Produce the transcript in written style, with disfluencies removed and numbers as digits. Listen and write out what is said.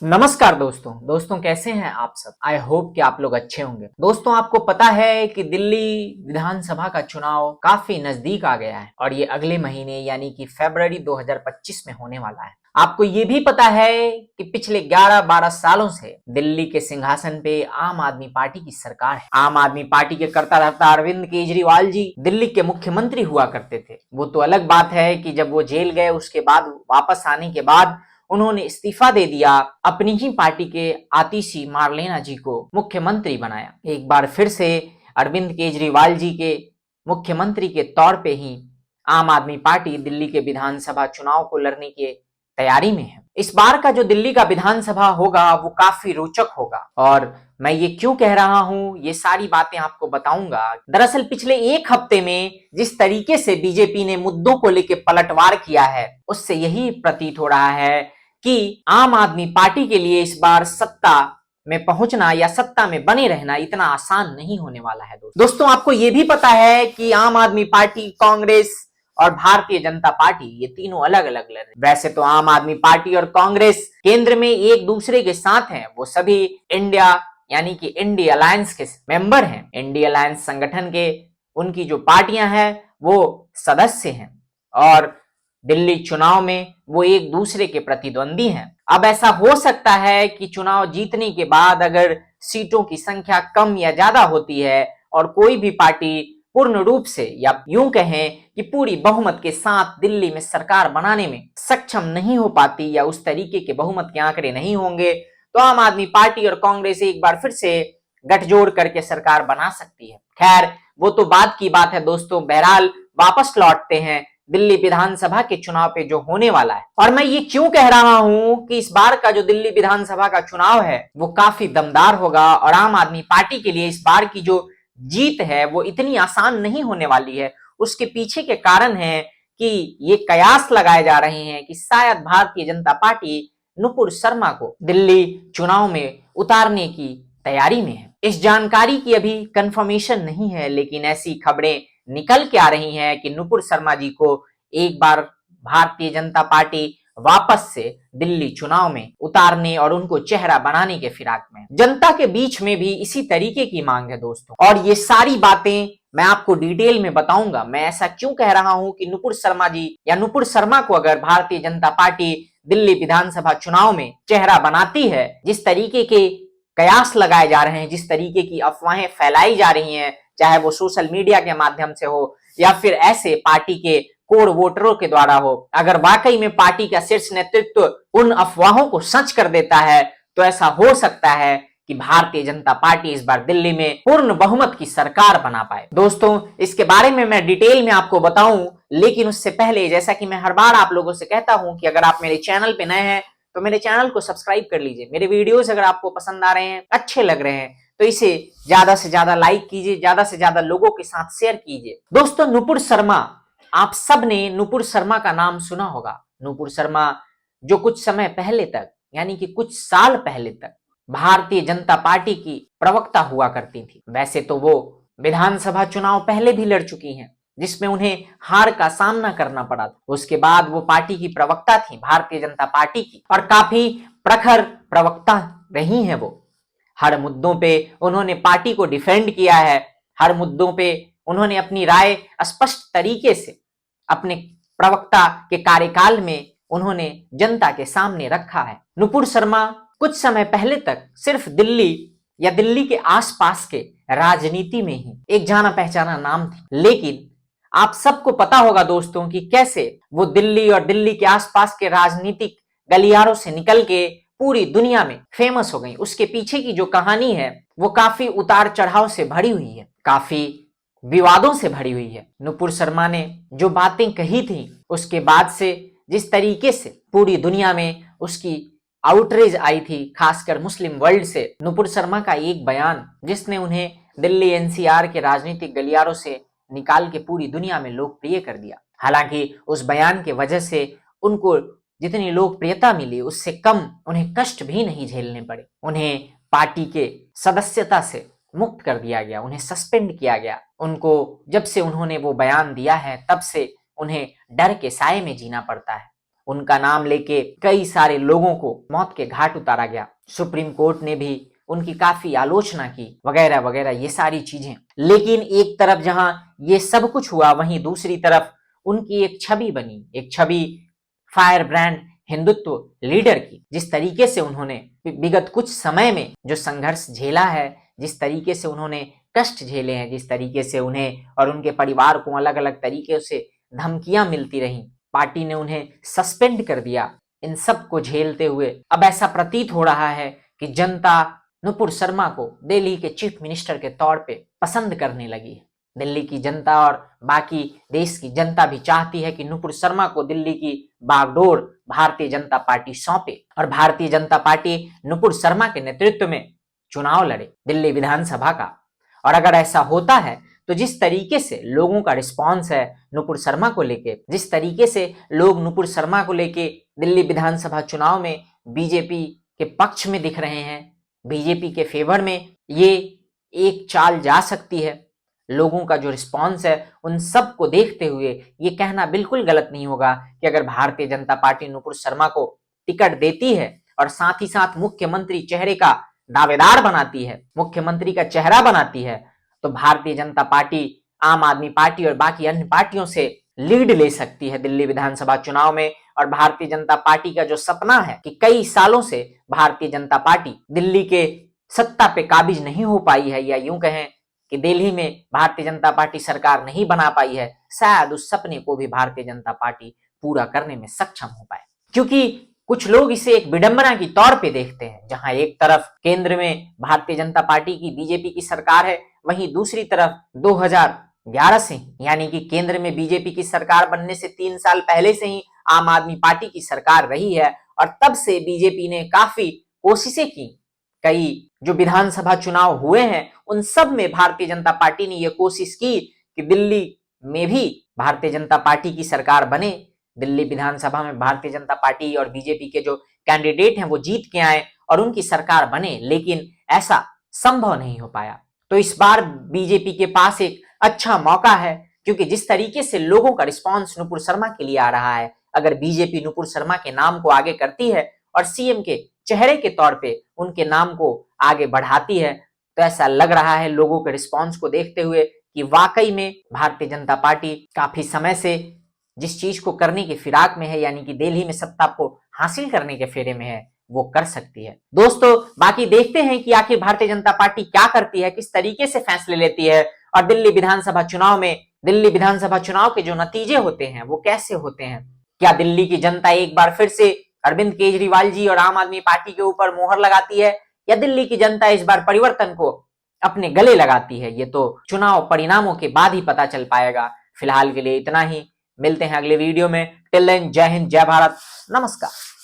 नमस्कार दोस्तों कैसे हैं आप सब। आई होप कि आप लोग अच्छे होंगे। दोस्तों आपको पता है कि दिल्ली विधानसभा का चुनाव काफी नजदीक आ गया है और ये अगले महीने यानी कि फरवरी 2025 में होने वाला है। आपको ये भी पता है कि पिछले 11-12 सालों से दिल्ली के सिंहासन पे आम आदमी पार्टी की सरकार है। आम आदमी पार्टी के कर्ता धर्ता अरविंद केजरीवाल जी दिल्ली के मुख्यमंत्री हुआ करते थे। वो तो अलग बात है कि जब वो जेल गए उसके बाद वापस आने के बाद उन्होंने इस्तीफा दे दिया, अपनी ही पार्टी के आतिशी मार्लेना जी को मुख्यमंत्री बनाया। एक बार फिर से अरविंद केजरीवाल जी के मुख्यमंत्री के तौर पे ही आम आदमी पार्टी दिल्ली के विधानसभा चुनाव को लड़ने की तैयारी में है। इस बार का जो दिल्ली का विधानसभा होगा वो काफी रोचक होगा और मैं ये क्यों कह रहा हूं, ये सारी बातें आपको बताऊंगा। दरअसल पिछले एक हफ्ते में जिस तरीके से बीजेपी ने मुद्दों को लेकर पलटवार किया है उससे यही प्रतीत हो रहा है कि आम आदमी पार्टी के लिए इस बार सत्ता में पहुंचना या सत्ता में बने रहना इतना आसान नहीं होने वाला है। दोस्तों आपको यह भी पता है कि आम आदमी पार्टी, कांग्रेस और भारतीय जनता पार्टी ये तीनों अलग अलग लड़ रहे। वैसे तो आम आदमी पार्टी और कांग्रेस केंद्र में एक दूसरे के साथ हैं, वो सभी इंडिया यानी कि इंडिया अलायंस के मेंबर हैं। इंडिया अलायंस संगठन के उनकी जो पार्टियां हैं वो सदस्य हैं और दिल्ली चुनाव में वो एक दूसरे के प्रतिद्वंदी हैं। अब ऐसा हो सकता है कि चुनाव जीतने के बाद अगर सीटों की संख्या कम या ज्यादा होती है और कोई भी पार्टी पूर्ण रूप से या यूं कहें कि पूरी बहुमत के साथ दिल्ली में सरकार बनाने में सक्षम नहीं हो पाती या उस तरीके के बहुमत के आंकड़े नहीं होंगे तो आम आदमी पार्टी और कांग्रेस एक बार फिर से गठजोड़ करके सरकार बना सकती है। खैर वो तो बाद की बात है दोस्तों। बहरहाल वापस लौटते हैं दिल्ली विधानसभा के चुनाव पे जो होने वाला है। और मैं ये क्यों कह रहा हूं कि इस बार का जो दिल्ली विधानसभा का चुनाव है वो काफी दमदार होगा और आम आदमी पार्टी के लिए इस बार की जो जीत है वो इतनी आसान नहीं होने वाली है। उसके पीछे के कारण है कि ये कयास लगाए जा रहे हैं कि शायद भारतीय जनता पार्टी नुपुर शर्मा को दिल्ली चुनाव में उतारने की तैयारी में है। इस जानकारी की अभी कंफर्मेशन नहीं है लेकिन ऐसी खबरें निकल के आ रही हैं कि नुपुर शर्मा जी को एक बार भारतीय जनता पार्टी वापस से दिल्ली चुनाव में उतारने और उनको चेहरा बनाने के फिराक में। जनता के बीच में भी इसी तरीके की मांग है दोस्तों और ये सारी बातें मैं आपको डिटेल में बताऊंगा। मैं ऐसा क्यों कह रहा हूं कि नुपुर शर्मा जी या नुपुर शर्मा को अगर भारतीय जनता पार्टी दिल्ली विधानसभा चुनाव में चेहरा बनाती है, जिस तरीके के कयास लगाए जा रहे हैं, जिस तरीके की अफवाहें फैलाई जा रही हैं, चाहे वो सोशल मीडिया के माध्यम से हो या फिर ऐसे पार्टी के कोर वोटरों के द्वारा हो, अगर वाकई में पार्टी का शीर्ष नेतृत्व उन अफवाहों को सच कर देता है तो ऐसा हो सकता है कि भारतीय जनता पार्टी इस बार दिल्ली में पूर्ण बहुमत की सरकार बना पाए। दोस्तों इसके बारे में मैं डिटेल में आपको बताऊं, लेकिन उससे पहले जैसा कि मैं हर बार आप लोगों से कहता हूं कि अगर आप मेरे चैनल पे नए हैं तो मेरे चैनल को सब्सक्राइब कर लीजिए। मेरे वीडियोस अगर आपको पसंद आ रहे हैं, अच्छे लग रहे हैं तो इसे ज्यादा से ज्यादा लाइक कीजिए, ज्यादा से ज्यादा लोगों के साथ शेयर कीजिए। दोस्तों नुपुर शर्मा, आप सब ने नुपुर शर्मा का नाम सुना होगा। नुपुर शर्मा जो कुछ समय पहले तक यानी कि कुछ साल पहले तक भारतीय जनता पार्टी की प्रवक्ता हुआ करती थी। वैसे तो वो विधानसभा चुनाव पहले भी लड़ चुकी हैं जिसमें उन्हें हार का सामना करना पड़ा था। उसके बाद वो पार्टी की प्रवक्ता थी, भारतीय जनता पार्टी की, और काफी प्रखर प्रवक्ता रही हैं। वो हर मुद्दों पे उन्होंने पार्टी को डिफेंड किया है, हर मुद्दों पे उन्होंने अपनी राय स्पष्ट तरीके से अपने प्रवक्ता के कार्यकाल में उन्होंने जनता के सामने रखा है। नुपुर शर्मा कुछ समय पहले तक सिर्फ दिल्ली या दिल्ली के आसपास के राजनीति में ही एक जाना पहचाना नाम थी, लेकिन आप सबको पता होगा दोस्तों कि कैसे वो दिल्ली और दिल्ली के आसपास के राजनीतिक गलियारों से निकल के पूरी दुनिया में फेमस हो गई। उसके पीछे की जो कहानी है वो काफी उतार चढ़ाव से भरी हुई है, काफी विवादों से भरी हुई है। नुपुर शर्मा ने जो बातें कही थी उसके बाद से जिस तरीके से पूरी दुनिया में उसकी आउटरीच आई थी, खासकर मुस्लिम वर्ल्ड से, नुपुर शर्मा का एक बयान जिसने उन्हें दिल्ली एनसीआर के राजनीतिक गलियारों से निकाल के पूरी दुनिया में लोकप्रिय कर दिया। हालांकि उस बयान के वजह से उनको जितनी लोकप्रियता मिली उससे कम उन्हें कष्ट भी नहीं झेलने पड़े। उन्हें पार्टी के सदस्यता से मुक्त कर दिया गया, उन्हें सस्पेंड किया गया। उनको जब से उन्होंने वो बयान दिया है तब से उन्हें डर के साए में जीना पड़ता है। उनका नाम लेके कई सारे लोगों को मौत के घाट उतारा गया। सुप्रीम कोर्ट ने भी उनकी काफी आलोचना की, वगैरह वगैरह ये सारी चीजें। लेकिन एक तरफ जहां ये सब कुछ हुआ, वहीं दूसरी तरफ उनकी एक छवि बनी, एक छवि फायर ब्रांड हिंदुत्व लीडर की। जिस तरीके से उन्होंने विगत कुछ समय में जो संघर्ष झेला है, जिस तरीके से उन्होंने कष्ट झेले हैं, जिस तरीके से उन्हें और उनके परिवार को अलग अलग तरीके से धमकियां मिलती रहीं, पार्टी ने उन्हें सस्पेंड कर दिया, इन सब को झेलते हुए अब ऐसा प्रतीत हो रहा है कि जनता नुपुर शर्मा को दिल्ली के चीफ मिनिस्टर के तौर पे पसंद करने लगी है। दिल्ली की जनता और बाकी देश की जनता भी चाहती है कि नुपुर शर्मा को दिल्ली की बागडोर भारतीय जनता पार्टी सौंपे और भारतीय जनता पार्टी नुपुर शर्मा के नेतृत्व में चुनाव लड़े दिल्ली विधानसभा का। और अगर ऐसा होता है तो जिस तरीके से लोगों का रिस्पांस है नुपुर शर्मा को लेके, जिस तरीके से लोग नुपुर शर्मा को लेके दिल्ली विधानसभा चुनाव में बीजेपी के पक्ष में दिख रहे हैं, बीजेपी के फेवर में ये एक चाल जा सकती है। लोगों का जो रिस्पांस है उन सब को देखते हुए ये कहना बिल्कुल गलत नहीं होगा कि अगर भारतीय जनता पार्टी नुपुर शर्मा को टिकट देती है और साथ ही साथ मुख्यमंत्री चेहरे का दावेदार बनाती है, मुख्यमंत्री का चेहरा बनाती है, तो भारतीय जनता पार्टी आम आदमी पार्टी और बाकी अन्य पार्टियों से लीड ले सकती है दिल्ली विधानसभा चुनाव में। और भारतीय जनता पार्टी का जो सपना है कि कई सालों से भारतीय जनता पार्टी दिल्ली के सत्ता पे काबिज नहीं हो पाई है, या यूं कहें कि दिल्ली में भारतीय जनता पार्टी सरकार नहीं बना पाई है, शायद उस सपने को भी भारतीय जनता पार्टी पूरा करने में सक्षम हो पाए। क्योंकि कुछ लोग इसे एक विडंबना की तौर पे देखते हैं, जहां एक तरफ केंद्र में भारतीय जनता पार्टी की बीजेपी की सरकार है, वहीं दूसरी तरफ 2011 से यानी कि केंद्र में बीजेपी की सरकार बनने से 3 साल पहले से ही आम आदमी पार्टी की सरकार रही है। और तब से बीजेपी ने काफी कोशिशें की, कई जो विधानसभा चुनाव हुए हैं उन सब में भारतीय जनता पार्टी ने यह कोशिश की कि दिल्ली में भी भारतीय जनता पार्टी की सरकार बने, दिल्ली विधानसभा में भारतीय जनता पार्टी और बीजेपी के जो कैंडिडेट हैं वो जीत के आए और उनकी सरकार बने, लेकिन ऐसा संभव नहीं हो पाया। तो इस बार बीजेपी के पास एक अच्छा मौका है, क्योंकि जिस तरीके से लोगों का रिस्पांस नुपुर शर्मा के लिए आ रहा है, अगर बीजेपी नुपुर शर्मा के नाम को आगे करती है और सीएम के चेहरे के तौर पे उनके नाम को आगे बढ़ाती है, तो ऐसा लग रहा है लोगों के रिस्पांस को देखते हुए कि वाकई में भारतीय जनता पार्टी काफी समय से जिस चीज को करने की फिराक में है, यानी कि दिल्ली में सत्ता को हासिल करने के फेरे में है, वो कर सकती है। दोस्तों बाकी देखते हैं कि आखिर भारतीय जनता पार्टी क्या करती है, किस तरीके से फैसले लेती है और दिल्ली विधानसभा चुनाव में दिल्ली विधानसभा चुनाव के जो नतीजे होते हैं वो कैसे होते हैं। क्या दिल्ली की जनता एक बार फिर से अरविंद केजरीवाल जी और आम आदमी पार्टी के ऊपर मोहर लगाती है, या दिल्ली की जनता इस बार परिवर्तन को अपने गले लगाती है, ये तो चुनाव परिणामों के बाद ही पता चल पाएगा। फिलहाल के लिए इतना ही, मिलते हैं अगले वीडियो में। टिल देन जय हिंद, जय भारत, नमस्कार।